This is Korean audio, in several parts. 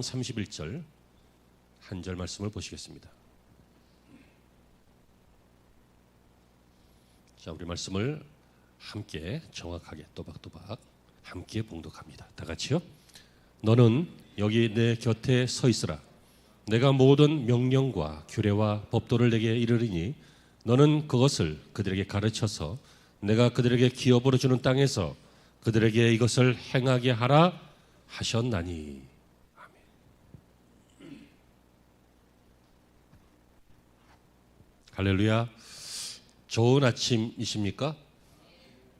31절 한 절 말씀을 보시겠습니다. 자, 우리 말씀을 함께 정확하게 또박또박 함께 봉독합니다. 다 같이요. 너는 여기 내 곁에 서 있으라. 내가 모든 명령과 규례와 법도를 내게 이르리니 너는 그것을 그들에게 가르쳐서 내가 그들에게 기업으로 주는 땅에서 그들에게 이것을 행하게 하라 하셨나니. 아멘. 할렐루야. 좋은 아침이십니까?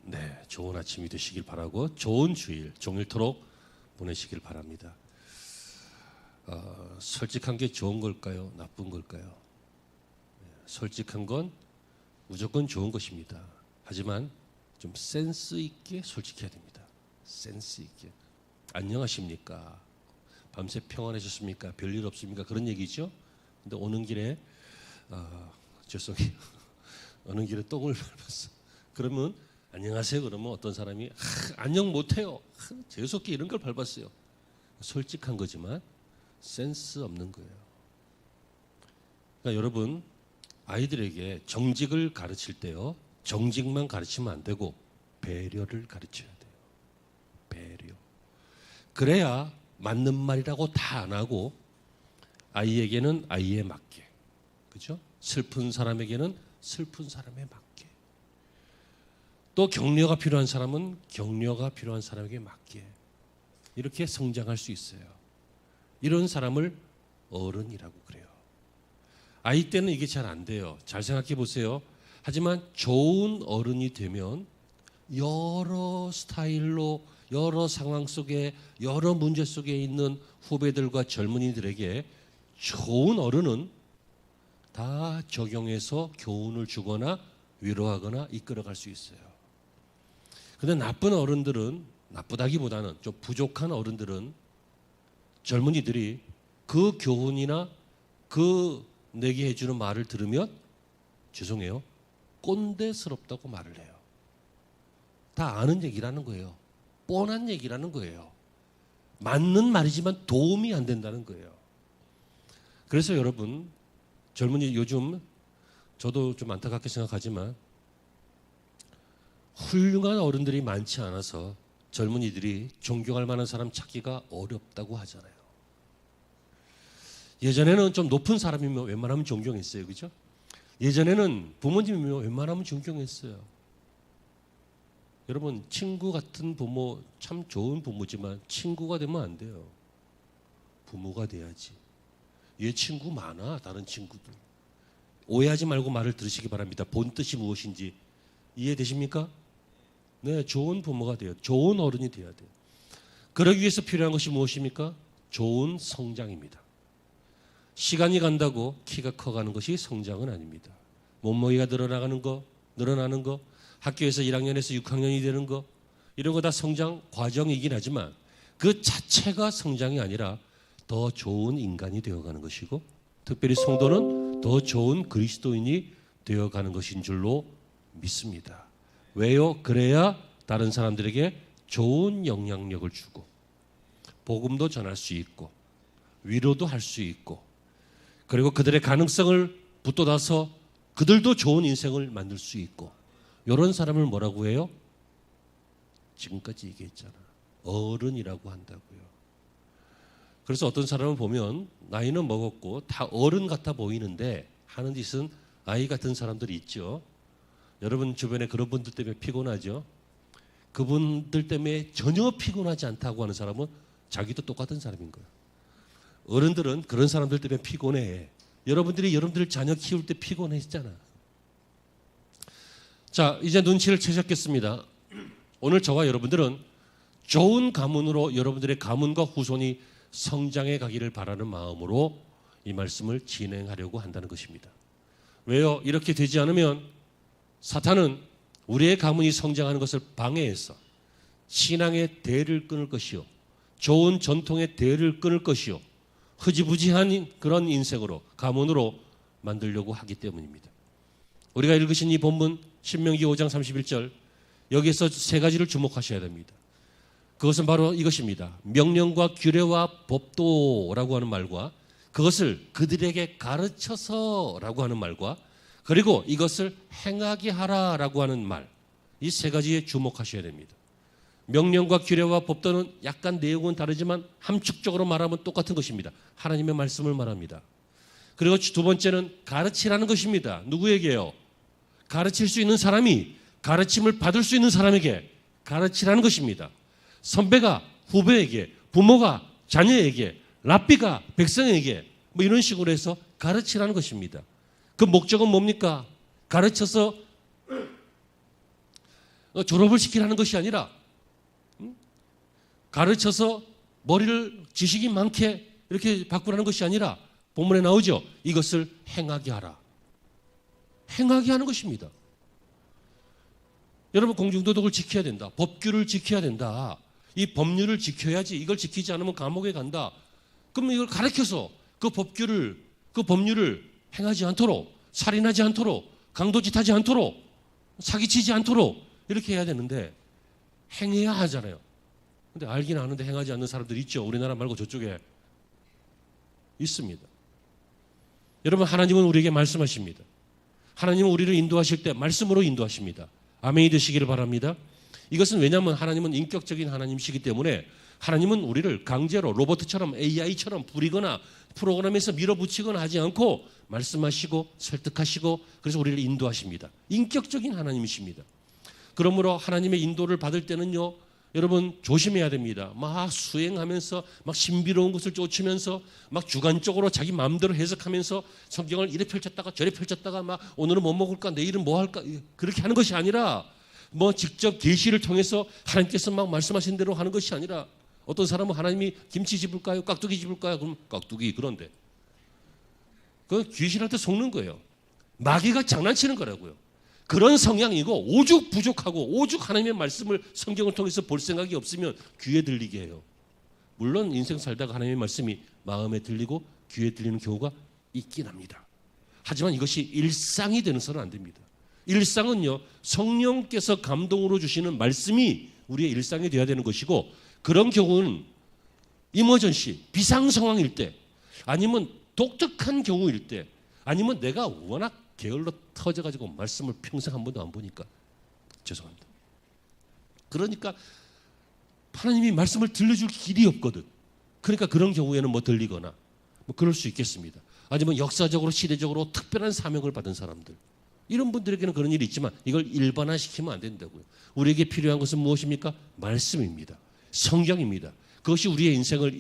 네, 좋은 아침이 되시길 바라고 좋은 주일 종일토록 보내시길 바랍니다. 솔직한 게 좋은 걸까요? 나쁜 걸까요? 솔직한 건 무조건 좋은 것입니다. 하지만 좀 센스 있게 솔직해야 됩니다. 센스 있게. 안녕하십니까? 밤새 평안하셨습니까? 별일 없습니까? 그런 얘기죠. 근데 오는 길에 죄송해요. 오는 길에 똥을 밟았어. 그러면 안녕하세요. 그러면 어떤 사람이 안녕 못해요. 재수없게 이런 걸 밟았어요. 솔직한 거지만 센스 없는 거예요. 그러니까 여러분 아이들에게 정직을 가르칠 때요. 정직만 가르치면 안 되고 배려를 가르쳐야 돼요. 배려. 그래야 맞는 말이라고 다 안 하고 아이에게는 아이에 맞게. 그죠? 슬픈 사람에게는 슬픈 사람에 맞게. 또 격려가 필요한 사람은 격려가 필요한 사람에게 맞게. 이렇게 성장할 수 있어요. 이런 사람을 어른이라고 그래요. 아이 때는 이게 잘 안 돼요. 잘 생각해 보세요. 하지만 좋은 어른이 되면 여러 스타일로 여러 상황 속에 여러 문제 속에 있는 후배들과 젊은이들에게 좋은 어른은 다 적용해서 교훈을 주거나 위로하거나 이끌어갈 수 있어요. 그런데 나쁜 어른들은, 나쁘다기보다는 좀 부족한 어른들은 젊은이들이 그 교훈이나 그 내게 해주는 말을 들으면 죄송해요. 꼰대스럽다고 말을 해요. 다 아는 얘기라는 거예요. 뻔한 얘기라는 거예요. 맞는 말이지만 도움이 안 된다는 거예요. 그래서 여러분 젊은이 요즘 저도 좀 안타깝게 생각하지만 훌륭한 어른들이 많지 않아서 젊은이들이 존경할 만한 사람 찾기가 어렵다고 하잖아요. 예전에는 좀 높은 사람이면 웬만하면 존경했어요. 그죠? 예전에는 부모님이면 웬만하면 존경했어요. 여러분 친구 같은 부모 참 좋은 부모지만 친구가 되면 안 돼요. 부모가 돼야지. 얘 친구 많아. 다른 친구들. 오해하지 말고 말을 들으시기 바랍니다. 본 뜻이 무엇인지 이해되십니까? 네, 좋은 부모가 돼요. 좋은 어른이 돼야 돼요. 그러기 위해서 필요한 것이 무엇입니까? 좋은 성장입니다. 시간이 간다고 키가 커가는 것이 성장은 아닙니다. 몸무게가 늘어나는 거, 학교에서 1학년에서 6학년이 되는 거, 이런 거 다 성장 과정이긴 하지만 그 자체가 성장이 아니라 더 좋은 인간이 되어가는 것이고 특별히 성도는 더 좋은 그리스도인이 되어가는 것인 줄로 믿습니다. 왜요? 그래야 다른 사람들에게 좋은 영향력을 주고 복음도 전할 수 있고 위로도 할 수 있고 그리고 그들의 가능성을 붙돋아서 그들도 좋은 인생을 만들 수 있고 이런 사람을 뭐라고 해요? 지금까지 얘기했잖아. 어른이라고 한다고요. 그래서 어떤 사람을 보면 나이는 먹었고 다 어른 같아 보이는데 하는 짓은 아이 같은 사람들이 있죠. 여러분 주변에 그런 분들 때문에 피곤하죠. 그분들 때문에 전혀 피곤하지 않다고 하는 사람은 자기도 똑같은 사람인 거예요. 어른들은 그런 사람들 때문에 피곤해. 여러분들이 여러분들 자녀 키울 때 피곤했잖아. 자, 이제 눈치를 채셨겠습니다. 오늘 저와 여러분들은 좋은 가문으로 여러분들의 가문과 후손이 성장해 가기를 바라는 마음으로 이 말씀을 진행하려고 한다는 것입니다. 왜요? 이렇게 되지 않으면 사탄은 우리의 가문이 성장하는 것을 방해해서 신앙의 대를 끊을 것이요, 좋은 전통의 대를 끊을 것이요, 흐지부지한 그런 인생으로 가문으로 만들려고 하기 때문입니다. 우리가 읽으신 이 본문 신명기 5장 31절 여기에서 세 가지를 주목하셔야 됩니다. 그것은 바로 이것입니다. 명령과 규례와 법도라고 하는 말과 그것을 그들에게 가르쳐서라고 하는 말과 그리고 이것을 행하게 하라라고 하는 말, 이 세 가지에 주목하셔야 됩니다. 명령과 규례와 법도는 약간 내용은 다르지만 함축적으로 말하면 똑같은 것입니다. 하나님의 말씀을 말합니다. 그리고 두 번째는 가르치라는 것입니다. 누구에게요? 가르칠 수 있는 사람이 가르침을 받을 수 있는 사람에게 가르치라는 것입니다. 선배가 후배에게, 부모가 자녀에게, 랍비가 백성에게 뭐 이런 식으로 해서 가르치라는 것입니다. 그 목적은 뭡니까? 가르쳐서 졸업을 시키라는 것이 아니라 가르쳐서 머리를 지식이 많게 이렇게 바꾸라는 것이 아니라 본문에 나오죠. 이것을 행하게 하라. 행하게 하는 것입니다. 여러분 공중도덕을 지켜야 된다. 법규를 지켜야 된다. 이 법률을 지켜야지 이걸 지키지 않으면 감옥에 간다. 그럼 이걸 가르쳐서 그 법규를 그 법률을 행하지 않도록 살인하지 않도록 강도짓하지 않도록 사기치지 않도록 이렇게 해야 되는데 행해야 하잖아요. 근데 알긴 아는데 행하지 않는 사람들 있죠. 우리나라 말고 저쪽에 있습니다. 여러분 하나님은 우리에게 말씀하십니다. 하나님은 우리를 인도하실 때 말씀으로 인도하십니다. 아멘이 되시기를 바랍니다. 이것은 왜냐하면 하나님은 인격적인 하나님이시기 때문에 하나님은 우리를 강제로 로봇처럼 AI처럼 부리거나 프로그램에서 밀어붙이거나 하지 않고 말씀하시고 설득하시고 그래서 우리를 인도하십니다. 인격적인 하나님이십니다. 그러므로 하나님의 인도를 받을 때는요. 여러분 조심해야 됩니다. 막 수행하면서 막 신비로운 것을 쫓으면서 막 주관적으로 자기 마음대로 해석하면서 성경을 이래 펼쳤다가 저래 펼쳤다가 막 오늘은 뭐 먹을까 내일은 뭐 할까 그렇게 하는 것이 아니라 뭐 직접 계시를 통해서 하나님께서 막 말씀하신 대로 하는 것이 아니라 어떤 사람은 하나님이 김치 집을까요? 깍두기 집을까요? 그럼 깍두기 그런데 그건 귀신한테 속는 거예요. 마귀가 장난치는 거라고요. 그런 성향이고 오죽 부족하고 오죽 하나님의 말씀을 성경을 통해서 볼 생각이 없으면 귀에 들리게 해요. 물론 인생 살다가 하나님의 말씀이 마음에 들리고 귀에 들리는 경우가 있긴 합니다. 하지만 이것이 일상이 되서는 안 됩니다. 일상은요 성령께서 감동으로 주시는 말씀이 우리의 일상이 되어야 되는 것이고 그런 경우는 이머전시 비상 상황일 때 아니면 독특한 경우일 때 아니면 내가 워낙 게을러 터져가지고 말씀을 평생 한 번도 안 보니까 죄송합니다. 그러니까 하나님이 말씀을 들려줄 길이 없거든. 그러니까 그런 경우에는 뭐 들리거나 뭐 그럴 수 있겠습니다. 아니면 역사적으로 시대적으로 특별한 사명을 받은 사람들 이런 분들에게는 그런 일이 있지만 이걸 일반화시키면 안 된다고요. 우리에게 필요한 것은 무엇입니까? 말씀입니다. 성경입니다. 그것이 우리의 인생을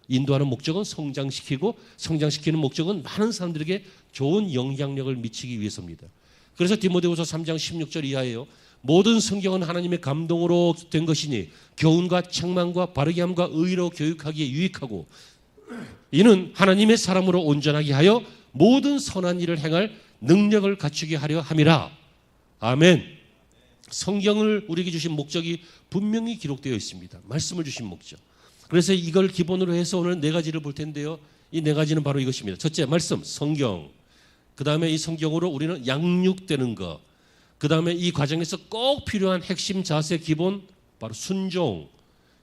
인도하는 목적은 성장시키고 성장시키는 목적은 많은 사람들에게 좋은 영향력을 미치기 위해서입니다. 그래서 디모데후서 3장 16절 이하에요. 모든 성경은 하나님의 감동으로 된 것이니 교훈과 책망과 바르게 함과 의로 교육하기에 유익하고 이는 하나님의 사람으로 온전하게 하여 모든 선한 일을 행할 능력을 갖추게 하려 함이라. 아멘. 성경을 우리에게 주신 목적이 분명히 기록되어 있습니다. 말씀을 주신 목적. 그래서 이걸 기본으로 해서 오늘 네 가지를 볼 텐데요. 이 네 가지는 바로 이것입니다. 첫째, 말씀, 성경. 그 다음에 이 성경으로 우리는 양육되는 것. 그 다음에 이 과정에서 꼭 필요한 핵심 자세 기본, 바로 순종.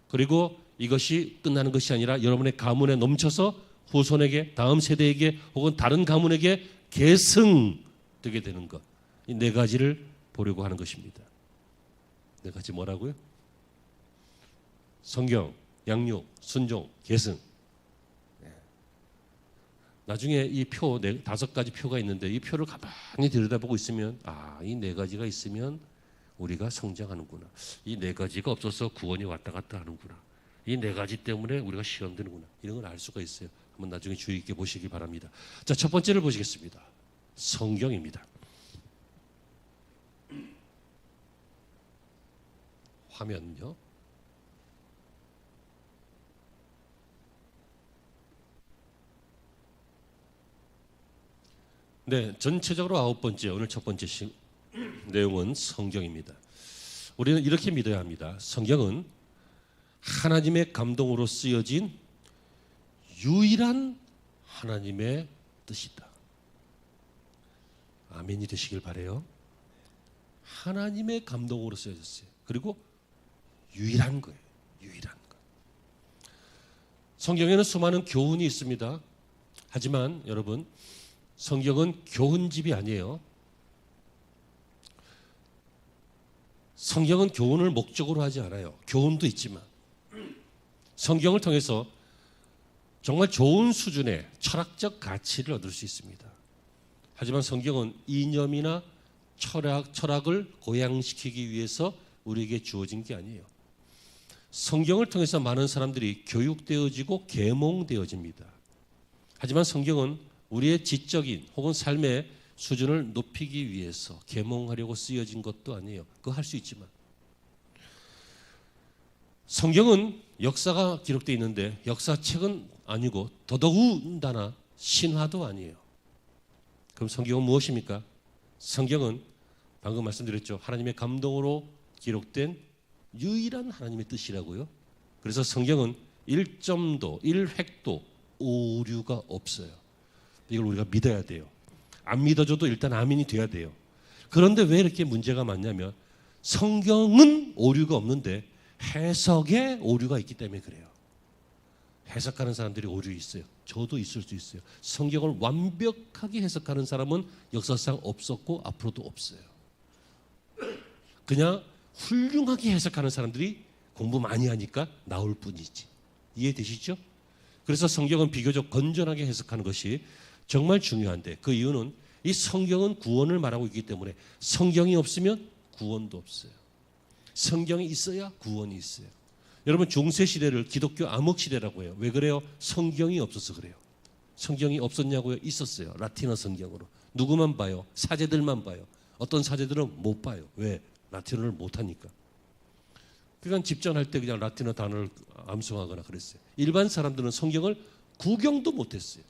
그리고 이것이 끝나는 것이 아니라 여러분의 가문에 넘쳐서 후손에게, 다음 세대에게 혹은 다른 가문에게 계승되게 되는 것. 이 네 가지를 보려고 하는 것입니다. 네 가지 뭐라고요? 성경, 양육, 순종, 계승. 나중에 이 표, 다섯 가지 표가 있는데 이 표를 가만히 들여다보고 있으면 이 네 가지가 있으면 우리가 성장하는구나. 이 네 가지가 없어서 구원이 왔다 갔다 하는구나. 이 네 가지 때문에 우리가 시험 드는구나. 이런 걸 알 수가 있어요. 한번 나중에 주의 있게 보시기 바랍니다. 자, 첫 번째를 보시겠습니다. 성경입니다. 화면요. 네, 전체적으로 9번째, 오늘 첫 번째 내용은 성경입니다. 우리는 이렇게 믿어야 합니다. 성경은 하나님의 감동으로 쓰여진 유일한 하나님의 뜻이다. 아멘이 되시길 바라요. 하나님의 감동으로 쓰여졌어요. 그리고 유일한 거예요. 유일한 것. 성경에는 수많은 교훈이 있습니다. 하지만 여러분, 성경은 교훈집이 아니에요. 성경은 교훈을 목적으로 하지 않아요. 교훈도 있지만 성경을 통해서 정말 좋은 수준의 철학적 가치를 얻을 수 있습니다. 하지만 성경은 이념이나 철학을 고양시키기 위해서 우리에게 주어진 게 아니에요. 성경을 통해서 많은 사람들이 교육되어지고 계몽되어집니다. 하지만 성경은 우리의 지적인 혹은 삶의 수준을 높이기 위해서 계몽하려고 쓰여진 것도 아니에요. 그거 할 수 있지만 성경은 역사가 기록되어 있는데 역사책은 아니고 더더군다나 신화도 아니에요. 그럼 성경은 무엇입니까? 성경은 방금 말씀드렸죠. 하나님의 감동으로 기록된 유일한 하나님의 뜻이라고요. 그래서 성경은 1점도 1획도 오류가 없어요. 이걸 우리가 믿어야 돼요. 안 믿어줘도 일단 아멘이 돼야 돼요. 그런데 왜 이렇게 문제가 많냐면 성경은 오류가 없는데 해석에 오류가 있기 때문에 그래요. 해석하는 사람들이 오류 있어요. 저도 있을 수 있어요. 성경을 완벽하게 해석하는 사람은 역사상 없었고 앞으로도 없어요. 그냥 훌륭하게 해석하는 사람들이 공부 많이 하니까 나올 뿐이지. 이해되시죠? 그래서 성경은 비교적 건전하게 해석하는 것이 정말 중요한데 그 이유는 이 성경은 구원을 말하고 있기 때문에 성경이 없으면 구원도 없어요. 성경이 있어야 구원이 있어요. 여러분 중세시대를 기독교 암흑시대라고 해요. 왜 그래요? 성경이 없어서 그래요. 성경이 없었냐고요? 있었어요. 라틴어 성경으로. 누구만 봐요? 사제들만 봐요. 어떤 사제들은 못 봐요. 왜? 라틴어를 못하니까. 그러니까 집전할 때 그냥 라틴어 단어를 암송하거나 그랬어요. 일반 사람들은 성경을 구경도 못했어요.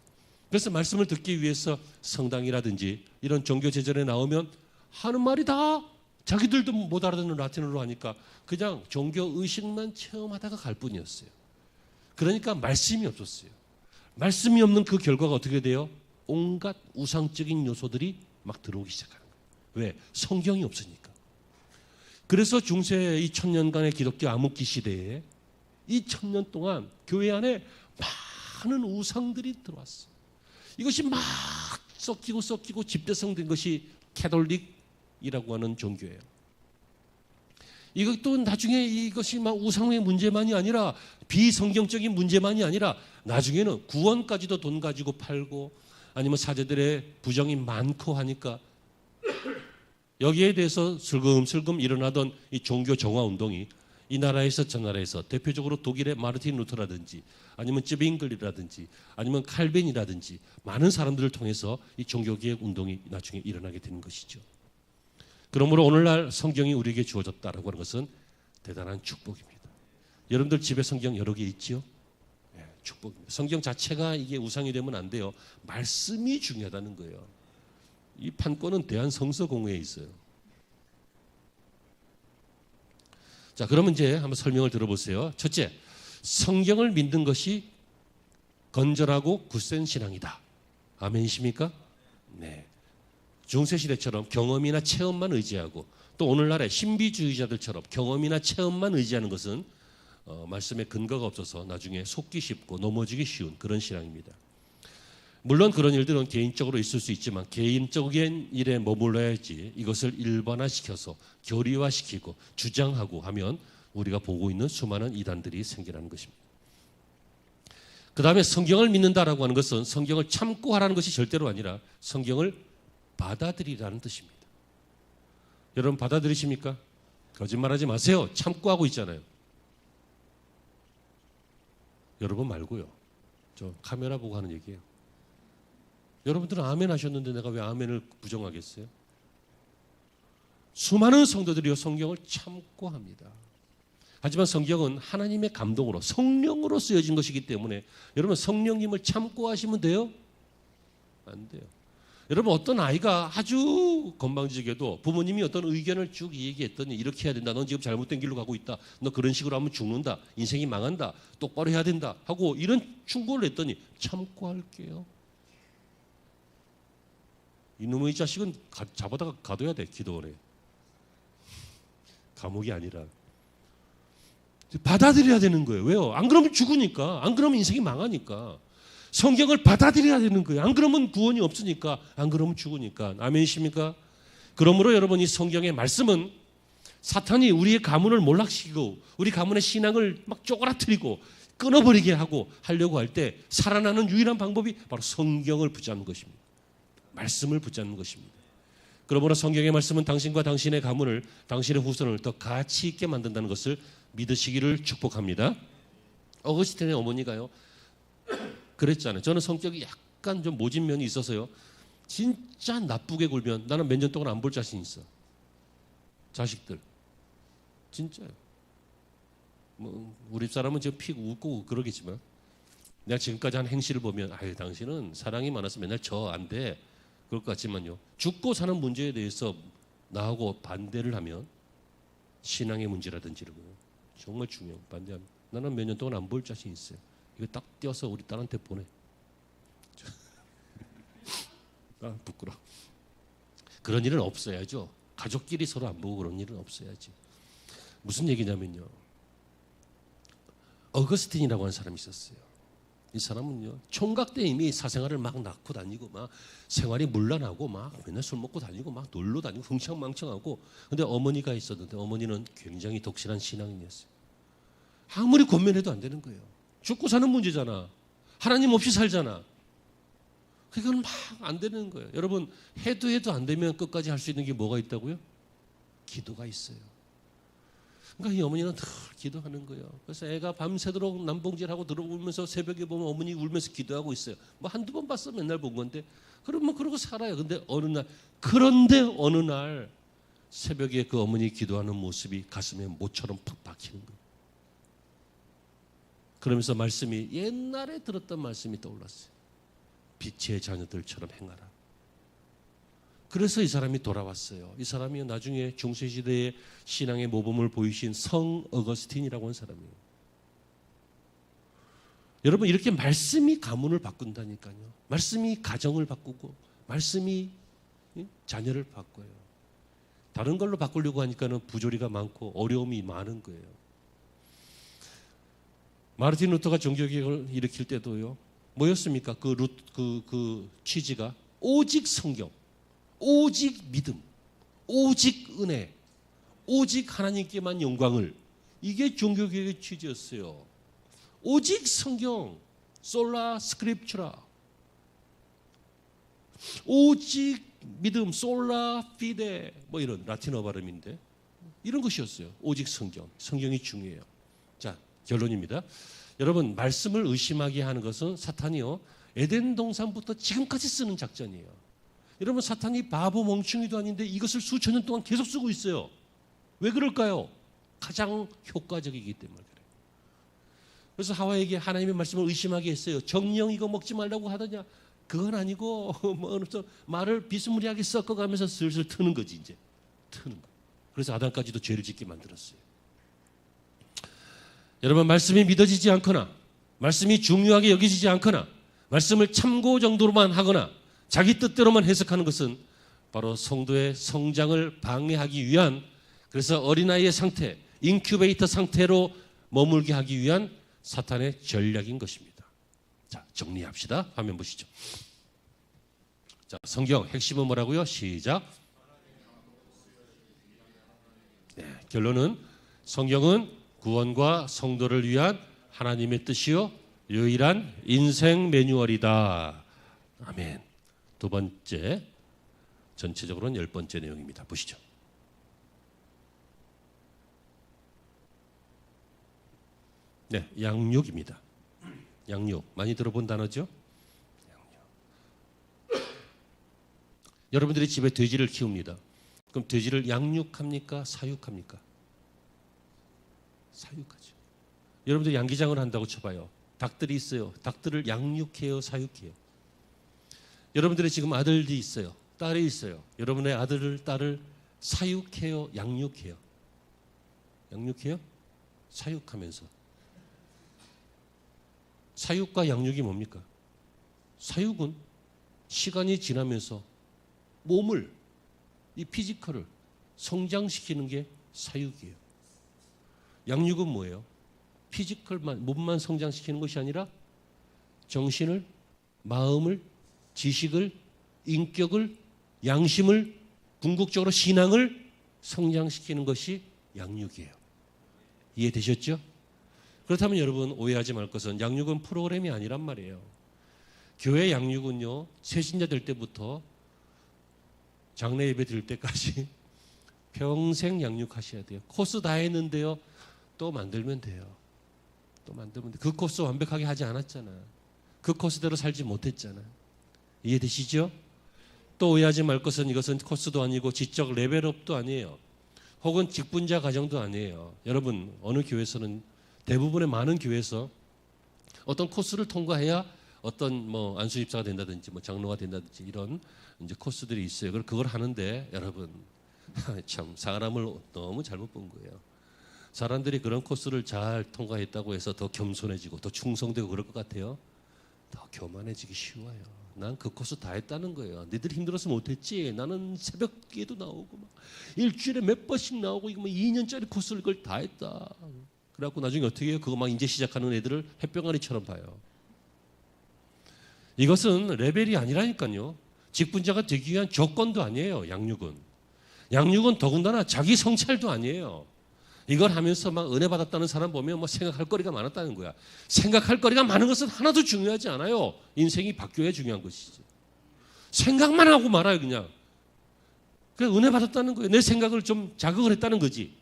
그래서 말씀을 듣기 위해서 성당이라든지 이런 종교 제전에 나오면 하는 말이 다 자기들도 못 알아듣는 라틴어로 하니까 그냥 종교 의식만 체험하다가 갈 뿐이었어요. 그러니까 말씀이 없었어요. 말씀이 없는 그 결과가 어떻게 돼요? 온갖 우상적인 요소들이 막 들어오기 시작하는 거예요. 왜? 성경이 없으니까. 그래서 중세 이 1000년간의 기독교 암흑기 시대에 이 1000년 동안 교회 안에 많은 우상들이 들어왔어요. 이것이 막 섞이고 집대성된 것이 캐톨릭이라고 하는 종교예요. 이것도 나중에 이것이 막 우상의 문제만이 아니라 비성경적인 문제만이 아니라 나중에는 구원까지도 돈 가지고 팔고 아니면 사제들의 부정이 많고 하니까 여기에 대해서 슬금슬금 일어나던 이 종교 정화 운동이 이 나라에서 저 나라에서 대표적으로 독일의 마르틴 루터라든지 아니면 쯔빙글이라든지 아니면 칼빈이라든지 많은 사람들을 통해서 이 종교개혁 운동이 나중에 일어나게 되는 것이죠. 그러므로 오늘날 성경이 우리에게 주어졌다라고 하는 것은 대단한 축복입니다. 여러분들 집에 성경 여러 개 있지요? 네, 축복입니다. 성경 자체가 이게 우상이 되면 안 돼요. 말씀이 중요하다는 거예요. 이 판권은 대한성서공회에 있어요. 자, 그러면 이제 한번 설명을 들어보세요. 첫째, 성경을 믿는 것이 건전하고 굳센 신앙이다. 아멘이십니까? 네. 중세시대처럼 경험이나 체험만 의지하고 또 오늘날의 신비주의자들처럼 경험이나 체험만 의지하는 것은 말씀에 근거가 없어서 나중에 속기 쉽고 넘어지기 쉬운 그런 신앙입니다. 물론 그런 일들은 개인적으로 있을 수 있지만 개인적인 일에 머물러야지 이것을 일반화시켜서 교리화시키고 주장하고 하면 우리가 보고 있는 수많은 이단들이 생겨나는 것입니다. 그 다음에 성경을 믿는다라고 하는 것은 성경을 참고 하라는 것이 절대로 아니라 성경을 받아들이라는 뜻입니다. 여러분 받아들이십니까? 거짓말하지 마세요. 참고 하고 있잖아요. 여러분 말고요. 저 카메라 보고 하는 얘기예요. 여러분들은 아멘 하셨는데 내가 왜 아멘을 부정하겠어요? 수많은 성도들이요 성경을 참고 합니다. 하지만 성경은 하나님의 감동으로 성령으로 쓰여진 것이기 때문에 여러분 성령님을 참고 하시면 돼요? 안 돼요. 여러분 어떤 아이가 아주 건방지게도 부모님이 어떤 의견을 쭉 얘기했더니 이렇게 해야 된다. 넌 지금 잘못된 길로 가고 있다. 너 그런 식으로 하면 죽는다. 인생이 망한다. 똑바로 해야 된다. 하고 이런 충고를 했더니 참고 할게요. 이놈의 자식은 잡아다가 가둬야 돼. 기도원에. 감옥이 아니라. 받아들여야 되는 거예요. 왜요? 안 그러면 죽으니까. 안 그러면 인생이 망하니까. 성경을 받아들여야 되는 거예요. 안 그러면 구원이 없으니까. 안 그러면 죽으니까. 아멘이십니까? 그러므로 여러분, 이 성경의 말씀은 사탄이 우리의 가문을 몰락시키고 우리 가문의 신앙을 막 쪼그라뜨리고 끊어버리게 하려고 할 때 살아나는 유일한 방법이 바로 성경을 붙잡는 것입니다. 말씀을 붙잡는 것입니다. 그러므로 성경의 말씀은 당신과 당신의 가문을, 당신의 후손을 더 가치 있게 만든다는 것을 믿으시기를 축복합니다. 어거스틴의 어머니가요, 그랬잖아요. 저는 성격이 약간 좀 모진 면이 있어서요, 진짜 나쁘게 굴면 나는 몇 년 동안 안 볼 자신 있어. 자식들 진짜요. 뭐 우리 사람은 지금 피고 웃고 그러겠지만, 내가 지금까지 한 행실을 보면 아유, 당신은 사랑이 많아서 맨날 저 안 돼 그럴 것 같지만요, 죽고 사는 문제에 대해서 나하고 반대를 하면, 신앙의 문제라든지 이런 거 정말 중요해요. 반대하면 나는 몇 년 동안 안 볼 자신 있어요. 이거 딱 떼어서 우리 딸한테 보내. 아, 부끄러워. 그런 일은 없어야죠. 가족끼리 서로 안 보고 그런 일은 없어야지. 무슨 얘기냐면요, 어거스틴이라고 하는 사람이 있었어요. 이 사람은요, 총각 때 이미 사생활을 막 낳고 다니고 막 생활이 문란하고 막 맨날 술 먹고 다니고 막 놀러 다니고 흥청망청하고, 근데 어머니가 있었는데 어머니는 굉장히 독실한 신앙인이었어요. 아무리 권면해도 안 되는 거예요. 죽고 사는 문제잖아. 하나님 없이 살잖아. 그건 막 안 되는 거예요. 여러분, 해도 안 되면 끝까지 할 수 있는 게 뭐가 있다고요? 기도가 있어요. 그러니까 이 어머니는 늘 기도하는 거예요. 그래서 애가 밤새도록 남봉질하고 들어오면서 새벽에 보면 어머니 울면서 기도하고 있어요. 뭐 한두 번 봤어, 맨날 본 건데. 그럼 뭐 그러고 살아요. 그런데 어느 날 새벽에 그 어머니 기도하는 모습이 가슴에 못처럼 팍 박히는 거예요. 그러면서 말씀이, 옛날에 들었던 말씀이 떠올랐어요. 빛의 자녀들처럼 행하라. 그래서 이 사람이 돌아왔어요. 이 사람이 나중에 중세시대의 신앙의 모범을 보이신 성 어거스틴이라고 하는 사람이에요. 여러분, 이렇게 말씀이 가문을 바꾼다니까요. 말씀이 가정을 바꾸고, 말씀이 자녀를 바꿔요. 다른 걸로 바꾸려고 하니까는 부조리가 많고 어려움이 많은 거예요. 마르틴 루터가 종교개혁을 일으킬 때도요, 뭐였습니까? 그 취지가 오직 성경, 오직 믿음, 오직 은혜, 오직 하나님께만 영광을, 이게 종교개혁의 취지였어요. 오직 성경, 솔라 스크립추라, 오직 믿음, 솔라 피데, 뭐 이런 라틴어 발음인데 이런 것이었어요. 오직 성경, 성경이 중요해요. 자, 결론입니다. 여러분, 말씀을 의심하게 하는 것은 사탄이요, 에덴 동산부터 지금까지 쓰는 작전이에요. 여러분, 사탄이 바보 멍충이도 아닌데 이것을 수천 년 동안 계속 쓰고 있어요. 왜 그럴까요? 가장 효과적이기 때문에 그래요. 그래서 하와에게 하나님의 말씀을 의심하게 했어요. 정령 이거 먹지 말라고 하더냐? 그건 아니고 뭐 말을 비스무리하게 섞어가면서 슬슬 트는 거지, 이제 트는 거. 그래서 아담까지도 죄를 짓게 만들었어요. 여러분, 말씀이 믿어지지 않거나, 말씀이 중요하게 여겨지지 않거나, 말씀을 참고 정도로만 하거나 자기 뜻대로만 해석하는 것은 바로 성도의 성장을 방해하기 위한, 그래서 어린아이의 상태, 인큐베이터 상태로 머물게 하기 위한 사탄의 전략인 것입니다. 자, 정리합시다. 화면 보시죠. 자, 성경 핵심은 뭐라고요? 시작. 네, 결론은 성경은 구원과 성도를 위한 하나님의 뜻이요, 유일한 인생 매뉴얼이다. 아멘. 두 번째, 전체적으로는 10번째 내용입니다. 보시죠. 네, 양육입니다. 양육, 많이 들어본 단어죠? 양육. 여러분들이 집에 돼지를 키웁니다. 그럼 돼지를 양육합니까? 사육합니까? 사육하죠. 여러분들 양기장을 한다고 쳐봐요. 닭들이 있어요. 닭들을 양육해요, 사육해요? 여러분들이 지금 아들이 있어요, 딸이 있어요. 여러분의 아들을, 딸을 사육해요, 양육해요? 양육해요? 사육하면서. 사육과 양육이 뭡니까? 사육은 시간이 지나면서 몸을, 이 피지컬을 성장시키는 게 사육이에요. 양육은 뭐예요? 피지컬만, 몸만 성장시키는 것이 아니라 정신을, 마음을, 지식을, 인격을, 양심을, 궁극적으로 신앙을 성장시키는 것이 양육이에요. 이해되셨죠? 그렇다면 여러분 오해하지 말 것은 양육은 프로그램이 아니란 말이에요. 교회 양육은요, 세신자 될 때부터 장례 예배 드릴 때까지 평생 양육하셔야 돼요. 코스 다 했는데요, 또 만들면 돼요. 또 만들면 돼요. 그 코스 완벽하게 하지 않았잖아. 그 코스대로 살지 못했잖아. 이해되시죠? 또 오해하지 말 것은 이것은 코스도 아니고 지적 레벨업도 아니에요. 혹은 직분자 과정도 아니에요. 여러분 어느 교회에서는, 대부분의 많은 교회에서 어떤 코스를 통과해야 어떤 뭐 안수집사가 된다든지 뭐 장로가 된다든지 이런 이제 코스들이 있어요. 그걸 하는데 여러분 참 사람을 너무 잘못 본 거예요. 사람들이 그런 코스를 잘 통과했다고 해서 더 겸손해지고 더 충성되고 그럴 것 같아요? 더 교만해지기 쉬워요. 난 그 코스 다 했다는 거예요. 니들 힘들어서 못했지. 나는 새벽 기회도 나오고 막 일주일에 몇 번씩 나오고 이거 뭐 2년짜리 코스를 그걸 다 했다. 그래갖고 나중에 어떻게 해요? 그거 막 이제 시작하는 애들을 햇병아리처럼 봐요. 이것은 레벨이 아니라니까요. 직분자가 되기 위한 조건도 아니에요. 양육은 더군다나 자기 성찰도 아니에요. 이걸 하면서 막 은혜 받았다는 사람 보면 뭐 생각할 거리가 많았다는 거야. 생각할 거리가 많은 것은 하나도 중요하지 않아요. 인생이 바뀌어야 중요한 것이지. 생각만 하고 말아요, 그냥. 그냥 은혜 받았다는 거예요. 내 생각을 좀 자극을 했다는 거지.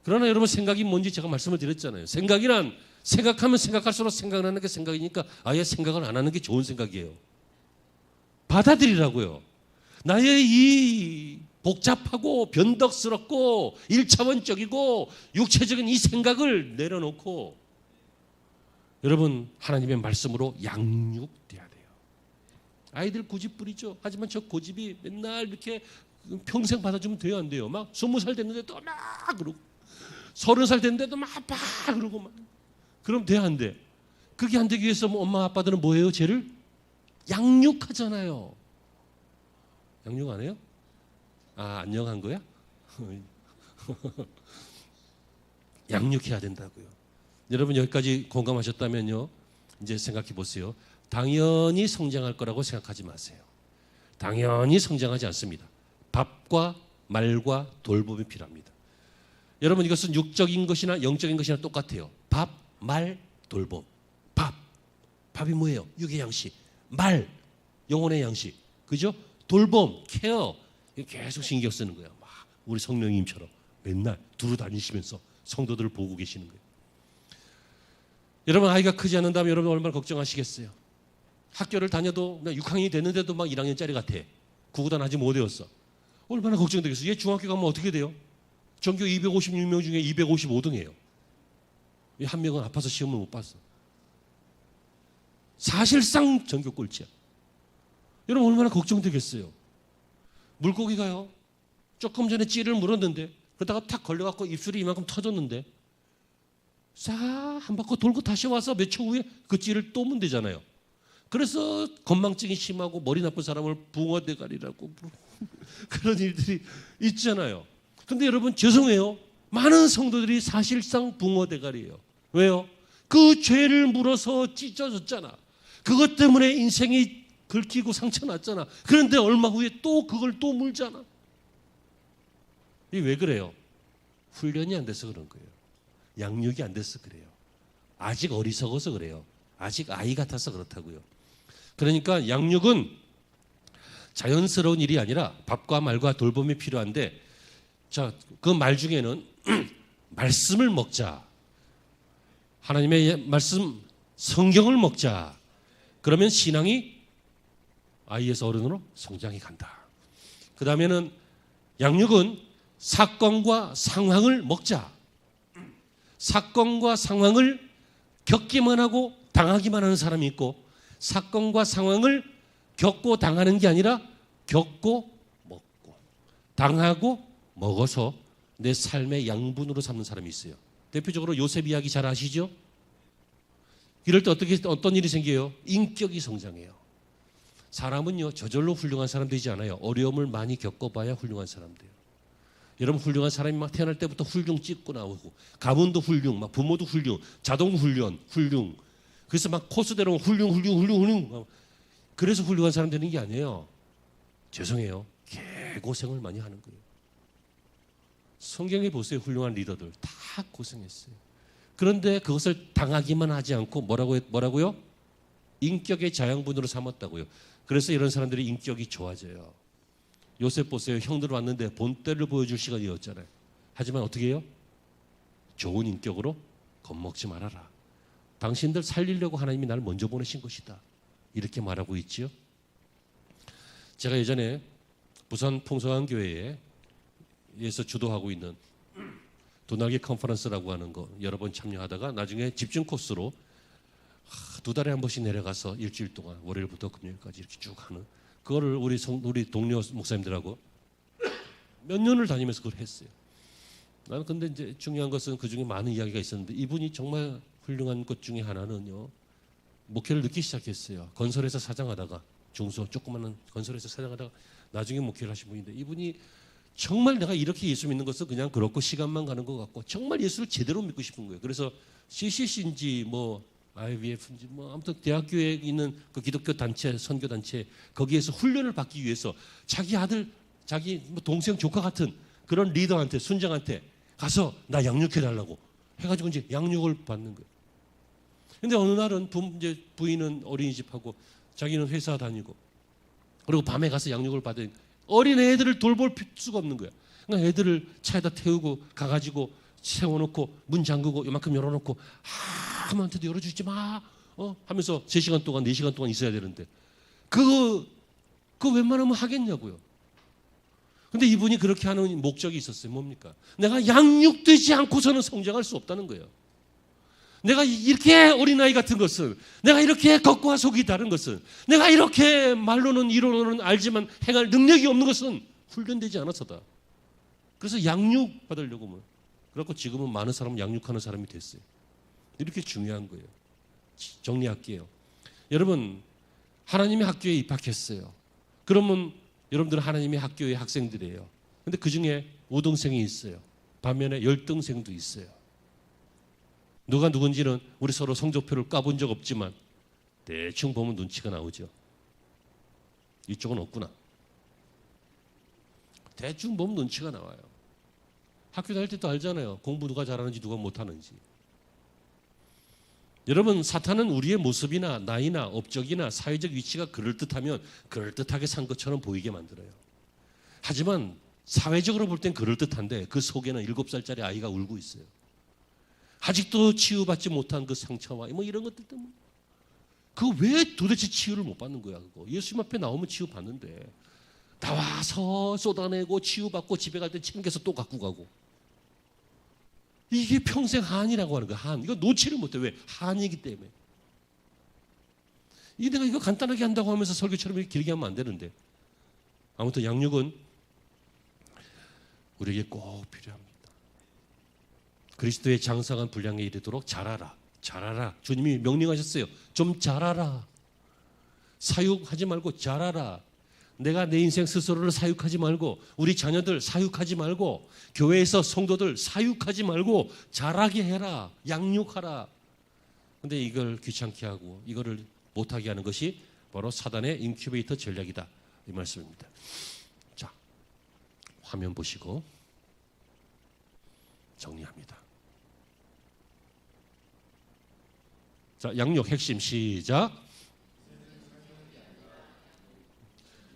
그러나 여러분 생각이 뭔지 제가 말씀을 드렸잖아요. 생각이란 생각하면 생각할수록 생각나는 게 생각이니까 아예 생각을 안 하는 게 좋은 생각이에요. 받아들이라고요. 나의 이 복잡하고 변덕스럽고 일차원적이고 육체적인 이 생각을 내려놓고 여러분 하나님의 말씀으로 양육돼야 돼요. 아이들 고집 부리죠. 하지만 저 고집이 맨날 이렇게 평생 받아주면 돼요, 안 돼요? 막 20살 됐는데도 막 그러고 30살 됐는데도 막 아빠 그러고 막 그럼 돼, 안 돼? 그게 안 되기 위해서 뭐 엄마 아빠들은 뭐예요? 쟤를 양육하잖아요. 양육 안 해요? 아, 안녕한 거야? 양육해야 된다고요. 여러분 여기까지 공감하셨다면요, 이제 생각해 보세요. 당연히 성장할 거라고 생각하지 마세요. 당연히 성장하지 않습니다. 밥과 말과 돌봄이 필요합니다. 여러분 이것은 육적인 것이나 영적인 것이나 똑같아요. 밥, 말, 돌봄. 밥이 뭐예요? 육의 양식. 말, 영혼의 양식. 그죠? 돌봄, 케어. 계속 신경 쓰는 거예요. 막 우리 성령님처럼 맨날 두루 다니시면서 성도들을 보고 계시는 거예요. 여러분 아이가 크지 않는다면 여러분 얼마나 걱정하시겠어요? 학교를 다녀도 6학년이 됐는데도 막 1학년짜리 같아. 구구단 아직 못 외웠어. 얼마나 걱정되겠어요? 얘 중학교 가면 어떻게 돼요? 전교 256명 중에 255등이에요. 한 명은 아파서 시험을 못 봤어. 사실상 전교 꼴찌야. 여러분 얼마나 걱정되겠어요? 물고기가요, 조금 전에 찌를 물었는데 그러다가 탁 걸려갖고 입술이 이만큼 터졌는데 싹 한 바퀴 돌고 다시 와서 몇 초 후에 그 찌를 또 문대잖아요. 그래서 건망증이 심하고 머리 나쁜 사람을 붕어 대가리라고 그런 일들이 있잖아요. 근데 여러분 죄송해요. 많은 성도들이 사실상 붕어 대가리예요. 왜요? 그 죄를 물어서 찢어졌잖아. 그것 때문에 인생이 긁히고 상처 났잖아. 그런데 얼마 후에 또 그걸 또 물잖아. 이게 왜 그래요? 훈련이 안 돼서 그런 거예요. 양육이 안 돼서 그래요. 아직 어리석어서 그래요. 아직 아이 같아서 그렇다고요. 그러니까 양육은 자연스러운 일이 아니라 밥과 말과 돌봄이 필요한데, 자, 그 말 중에는 말씀을 먹자. 하나님의 말씀, 성경을 먹자. 그러면 신앙이 아이에서 어른으로 성장이 간다. 그 다음에는 양육은 사건과 상황을 먹자. 사건과 상황을 겪기만 하고 당하기만 하는 사람이 있고, 사건과 상황을 겪고 당하는 게 아니라 겪고 먹고 당하고 먹어서 내 삶의 양분으로 삼는 사람이 있어요. 대표적으로 요셉 이야기 잘 아시죠? 이럴 때 어떤 일이 생겨요? 인격이 성장해요. 사람은요 저절로 훌륭한 사람 되지 않아요. 어려움을 많이 겪어봐야 훌륭한 사람 돼요. 여러분 훌륭한 사람이 막 태어날 때부터 훌륭 찍고 나오고 가문도 훌륭, 막 부모도 훌륭, 자동 훈련 훌륭. 그래서 막 코스대로 훌륭. 그래서 훌륭한 사람 되는 게 아니에요. 죄송해요. 개고생을 많이 하는 거예요. 성경에 보세요. 훌륭한 리더들 다 고생했어요. 그런데 그것을 당하기만 하지 않고 뭐라고요? 인격의 자양분으로 삼았다고요. 그래서 이런 사람들이 인격이 좋아져요. 요셉 보세요. 형들 왔는데 본때를 보여줄 시간이었잖아요. 하지만 어떻게 해요? 좋은 인격으로 겁먹지 말아라. 당신들 살리려고 하나님이 나를 먼저 보내신 것이다. 이렇게 말하고 있지요. 제가 예전에 부산 풍성한교회에서 주도하고 있는 도나기 컨퍼런스라고 하는 거 여러 번 참여하다가 나중에 집중 코스로 2달에 한 번씩 내려가서 일주일 동안 월요일부터 금요일까지 이렇게 쭉 하는 그거를 우리 동료 목사님들하고 몇 년을 다니면서 그걸 했어요. 나는 근데 이제 중요한 것은 그 중에 많은 이야기가 있었는데 이분이 정말 훌륭한 것 중에 하나는요. 목회를 늦기 시작했어요. 건설에서 사장하다가 중소 조그마한 건설에서 사장하다가 나중에 목회를 하신 분인데 이분이 정말 내가 이렇게 예수 믿는 것은 그냥 그렇고 시간만 가는 것 같고 정말 예수를 제대로 믿고 싶은 거예요. 그래서 CCC인지 뭐 IVF인지 뭐 아무튼 대학교에 있는 그 기독교 단체 선교 단체 거기에서 훈련을 받기 위해서 자기 아들 자기 뭐 동생 조카 같은 그런 리더한테 순장한테 가서 나 양육해 달라고 해가지고 이제 양육을 받는 거예요. 근데 어느 날은 이제 부인은 어린이집하고 자기는 회사 다니고 그리고 밤에 가서 양육을 받으니 어린 애들을 돌볼 수가 없는 거야. 그러니까 애들을 차에다 태우고 가가지고 세워놓고 문 잠그고 요만큼 열어놓고 아무한테도 열어주지 마 하면서 3시간 동안 4시간 동안 있어야 되는데 그거 웬만하면 하겠냐고요. 근데 이분이 그렇게 하는 목적이 있었어요. 뭡니까? 내가 양육되지 않고서는 성장할 수 없다는 거예요. 내가 이렇게 어린아이 같은 것은 내가 이렇게 겉과 속이 다른 것은 내가 이렇게 말로는 이론으로는 알지만 행할 능력이 없는 것은 훈련되지 않아서다. 그래서 양육 받으려고 뭐 그렇고 지금은 많은 사람은 양육하는 사람이 됐어요. 이렇게 중요한 거예요. 정리할게요. 여러분 하나님의 학교에 입학했어요. 그러면 여러분들은 하나님의 학교의 학생들이에요. 근데 그 중에 우등생이 있어요. 반면에 열등생도 있어요. 누가 누군지는 우리 서로 성적표를 까본 적 없지만 대충 보면 눈치가 나오죠. 이쪽은 없구나. 대충 보면 눈치가 나와요. 학교 다닐 때도 알잖아요. 공부 누가 잘하는지 누가 못하는지. 여러분 사탄은 우리의 모습이나 나이나 업적이나 사회적 위치가 그럴듯하면 그럴듯하게 산 것처럼 보이게 만들어요. 하지만 사회적으로 볼 땐 그럴듯한데 그 속에는 7살짜리 아이가 울고 있어요. 아직도 치유받지 못한 그 상처와 뭐 이런 것들 때문에 그거 왜 도대체 치유를 못 받는 거야 그거. 예수님 앞에 나오면 치유받는데 나와서 쏟아내고 치유받고 집에 갈 때 챙겨서 또 갖고 가고 이게 평생 한이라고 하는 거야. 한. 이거 놓지를 못해. 왜? 한이기 때문에. 내가 이거 간단하게 한다고 하면서 설교처럼 이렇게 길게 하면 안 되는데 아무튼 양육은 우리에게 꼭 필요합니다. 그리스도의 장성한 분량에 이르도록 자라라. 자라라. 주님이 명령하셨어요. 좀 자라라. 사육하지 말고 자라라. 내가 내 인생 스스로를 사육하지 말고 우리 자녀들 사육하지 말고 교회에서 성도들 사육하지 말고 자라게 해라. 양육하라. 근데 이걸 귀찮게 하고 이거를 못하게 하는 것이 바로 사단의 인큐베이터 전략이다. 이 말씀입니다. 자, 화면 보시고 정리합니다. 자, 양육 핵심 시작.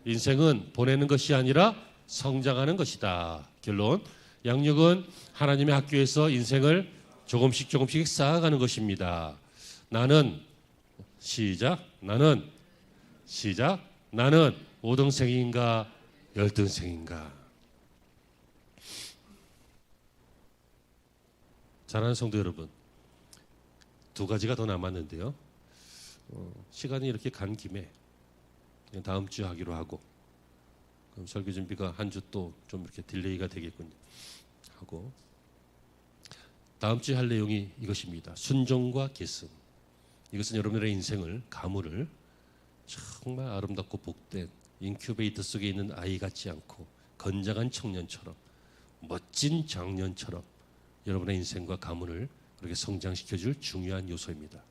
인생은 보내는 것이 아니라 성장하는 것이다. 결론. 양육은 하나님의 학교에서 인생을 조금씩 쌓아가는 것입니다. 나는 시작. 나는 5등생인가 10등생인가. 사랑하는 성도 여러분, 2가지가 더 남았는데요. 시간이 이렇게 간 김에 다음 주에 하기로 하고 그럼 설교 준비가 한 주 또 좀 이렇게 딜레이가 되겠군요. 하고 다음 주에 할 내용이 이것입니다. 순종과 계승. 이것은 여러분들의 인생을 가물을 정말 아름답고 복된 인큐베이터 속에 있는 아이 같지 않고 건장한 청년처럼 멋진 장년처럼 여러분의 인생과 가문을 그렇게 성장시켜줄 중요한 요소입니다.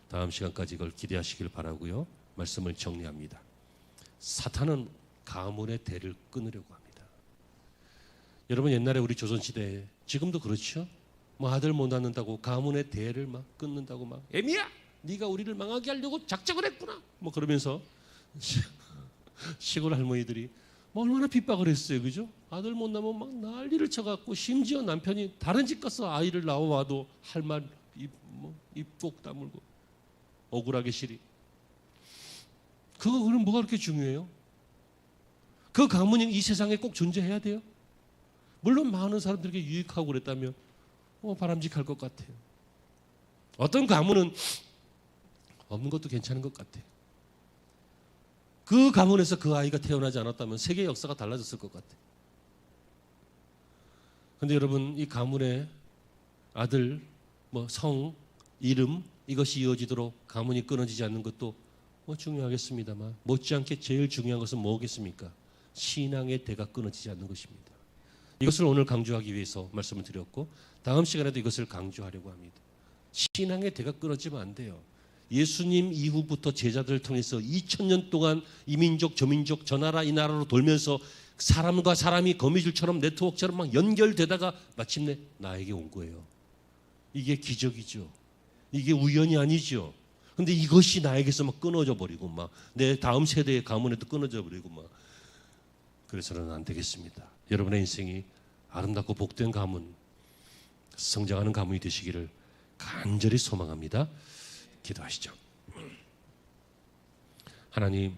다음 시간까지 이걸 기대하시길 바라고요. 말씀을 정리합니다. 사탄은 가문의 대를 끊으려고 합니다. 여러분 옛날에 우리 조선시대에 지금도 그렇죠. 뭐 아들 못 낳는다고 가문의 대를 막 끊는다고 막 애미야 네가 우리를 망하게 하려고 작정을 했구나 뭐 그러면서 시골 할머니들이 뭐 얼마나 핍박을 했어요. 그죠? 아들 못 낳으면 막 난리를 쳐갖고 심지어 남편이 다른 집 가서 아이를 낳아와도 할 말 입꼭 다물고 억울하게 시리. 그거 그럼 뭐가 그렇게 중요해요? 그 가문이 이 세상에 꼭 존재해야 돼요? 물론 많은 사람들에게 유익하고 그랬다면 바람직할 것 같아요. 어떤 가문은 없는 것도 괜찮은 것 같아요. 그 가문에서 그 아이가 태어나지 않았다면 세계의 역사가 달라졌을 것 같아요. 그런데 여러분 이 가문의 아들, 성, 이름 이것이 이어지도록 가문이 끊어지지 않는 것도 중요하겠습니다만 못지않게 제일 중요한 것은 뭐겠습니까? 신앙의 대가 끊어지지 않는 것입니다. 이것을 오늘 강조하기 위해서 말씀을 드렸고 다음 시간에도 이것을 강조하려고 합니다. 신앙의 대가 끊어지면 안 돼요. 예수님 이후부터 제자들을 통해서 2000년 동안 이 민족 저 민족 저 나라 이 나라로 돌면서 사람과 사람이 거미줄처럼 네트워크처럼 막 연결되다가 마침내 나에게 온 거예요. 이게 기적이죠. 이게 우연이 아니죠. 근데 이것이 나에게서 막 끊어져 버리고 막 내 다음 세대의 가문에도 끊어져 버리고 막 그래서는 안 되겠습니다. 여러분의 인생이 아름답고 복된 가문, 성장하는 가문이 되시기를 간절히 소망합니다. 기도하시죠. 하나님,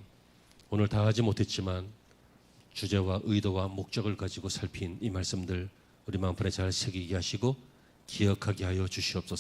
오늘 다 하지 못했지만 주제와 의도와 목적을 가지고 살핀 이 말씀들 우리 마음판에 잘 새기게 하시고 기억하게 하여 주시옵소서.